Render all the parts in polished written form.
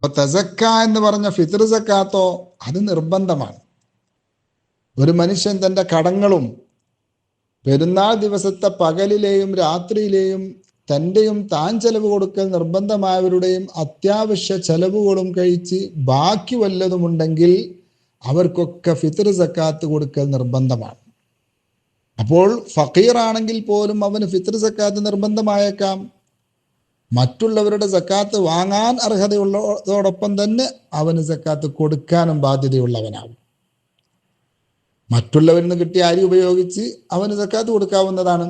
അപ്പൊ തസക്ക എന്ന് പറഞ്ഞ ഫിത്ർ സക്കാത്തോ അത് നിർബന്ധമാണ്. ഒരു മനുഷ്യൻ തൻ്റെ കടങ്ങളും പെരുന്നാൾ ദിവസത്തെ പകലിലെയും രാത്രിയിലെയും തൻ്റെയും താൻ ചെലവ് കൊടുക്കൽ നിർബന്ധമായവരുടെയും അത്യാവശ്യ ചെലവുകളും കഴിച്ച് ബാക്കി വല്ലതുമുണ്ടെങ്കിൽ അവർക്കൊക്കെ ഫിത്ർ സക്കാത്ത് കൊടുക്കൽ നിർബന്ധമാണ്. അപ്പോൾ ഫക്കീറാണെങ്കിൽ പോലും അവന് ഫിത്ർ സക്കാത്ത് നിർബന്ധമായേക്കാം. മറ്റുള്ളവരുടെ സക്കാത്ത് വാങ്ങാൻ അർഹതയുള്ളതോടൊപ്പം തന്നെ അവന് സക്കാത്ത് കൊടുക്കാനും ബാധ്യതയുള്ളവനാവും. മറ്റുള്ളവരിൽ നിന്ന് കിട്ടിയ അരി ഉപയോഗിച്ച് അവന് സക്കാത്ത് കൊടുക്കാവുന്നതാണ്.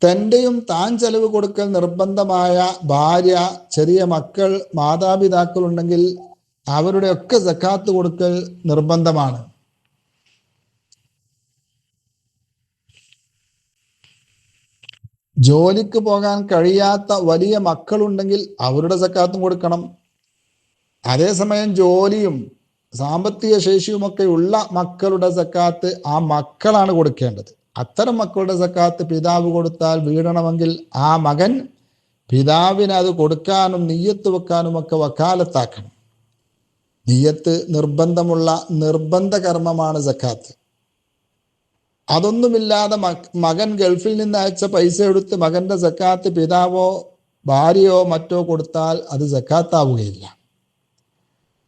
തൻ്റെയും താൻ ചെലവ് കൊടുക്കൽ നിർബന്ധമായ ഭാര്യ, ചെറിയ മക്കൾ, മാതാപിതാക്കൾ ഉണ്ടെങ്കിൽ അവരുടെയൊക്കെ സക്കാത്ത് കൊടുക്കൽ നിർബന്ധമാണ്. ജോലിക്ക് പോകാൻ കഴിയാത്ത വലിയ മക്കളുണ്ടെങ്കിൽ അവരുടെ സക്കാത്തും കൊടുക്കണം. അതേസമയം ജോലിയും സാമ്പത്തിക ശേഷിയുമൊക്കെ ഉള്ള മക്കളുടെ സക്കാത്ത് ആ മക്കളാണ് കൊടുക്കേണ്ടത്. അത്തരം മക്കളുടെ സക്കാത്ത് പിതാവ് കൊടുത്താൽ വീഴണമെങ്കിൽ ആ മകൻ പിതാവിന് അത് കൊടുക്കാനും നിയ്യത്ത് വെക്കാനും ഒക്കെ വക്കാലത്താക്കണം. നിയ്യത്ത് നിർബന്ധമുള്ള നിർബന്ധ കർമ്മമാണ് സക്കാത്ത്. അതൊന്നുമില്ലാതെ മകൻ ഗൾഫിൽ നിന്ന് അയച്ച പൈസ എടുത്ത് മകന്റെ സക്കാത്ത് പിതാവോ ഭാര്യയോ മറ്റോ കൊടുത്താൽ അത് സക്കാത്താവുകയില്ല.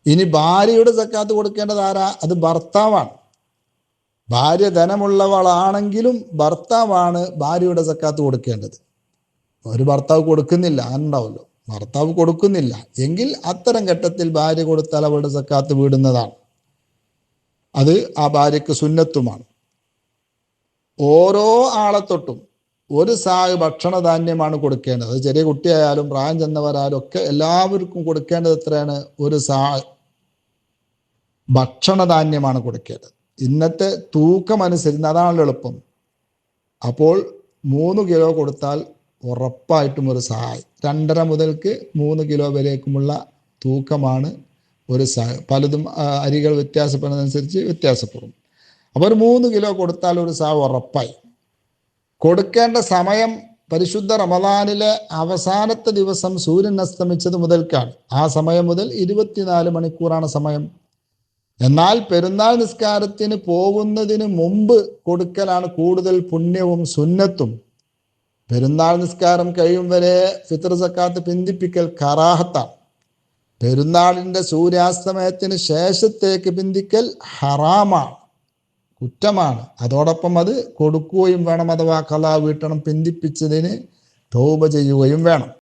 ഇനി ഭാര്യയുടെ സക്കാത്ത് കൊടുക്കേണ്ടത് ആരാ? അത് ഭർത്താവാണ്. ഭാര്യ ധനമുള്ളവളാണെങ്കിലും ഭർത്താവാണ് ഭാര്യയുടെ സക്കാത്ത് കൊടുക്കേണ്ടത്. ഒരു ഭർത്താവ് കൊടുക്കുന്നില്ല, ഉണ്ടാവല്ലോ, ഭർത്താവ് കൊടുക്കുന്നില്ല എങ്കിൽ അത്തരം ഘട്ടത്തിൽ ഭാര്യ കൊടുത്താൽ അവളുടെ സക്കാത്ത് വീടുന്നതാണ്. അത് ആ ഭാര്യയ്ക്ക് സുന്നത്തുമാണ്. ഓരോ ആളെത്തൊട്ടും ഒരു സാഗ് ഭക്ഷണധാന്യമാണ് കൊടുക്കേണ്ടത്. അത് ചെറിയ കുട്ടിയായാലും പ്രായം ചെന്നവരായാലും ഒക്കെ എല്ലാവർക്കും കൊടുക്കേണ്ടത് എത്രയാണ്? ഒരു സാ ഭക്ഷണധാന്യമാണ് കൊടുക്കേണ്ടത്. ഇന്നത്തെ തൂക്കമനുസരിച്ച് അതാണല്ലോ എളുപ്പം. അപ്പോൾ 3 കിലോ കൊടുത്താൽ ഉറപ്പായിട്ടും ഒരു സഹായം. 2.5 മുതൽക്ക് 3 കിലോ വരേക്കുമുള്ള തൂക്കമാണ് ഒരു സഹായം. പലതും അരികൾ വ്യത്യാസപ്പെടുന്നതനുസരിച്ച് വ്യത്യാസപ്പെടും. അപ്പോൾ ഒരു 3 കിലോ കൊടുത്താൽ ഒരു സഹായം ഉറപ്പായി. കൊടുക്കേണ്ട സമയം പരിശുദ്ധ റമദാനിലെ അവസാനത്തെ ദിവസം സൂര്യൻ അസ്തമിച്ചത് മുതൽക്കാണ്. ആ സമയം മുതൽ 24 മണിക്കൂറാണ് സമയം. എന്നാൽ പെരുന്നാൾ നിസ്കാരത്തിന് പോകുന്നതിന് മുമ്പ് കൊടുക്കലാണ് കൂടുതൽ പുണ്യവും സുന്നത്തും. പെരുന്നാൾ നിസ്കാരം കഴിയും വരെ ഫിത്ർ സക്കാത്ത് പിന്തിപ്പിക്കൽ കറാഹത്താണ്. പെരുന്നാളിൻ്റെ സൂര്യാസ്തമയത്തിന് ശേഷത്തേക്ക് പിന്തിക്കൽ ഹറാമാണ്, കുറ്റമാണ്. അതോടൊപ്പം അത് കൊടുക്കുകയും വേണം, അഥവാ ഖളാ വീട്ടണം, പിന്തിപ്പിച്ചതിന് തൗബ ചെയ്യുകയും വേണം.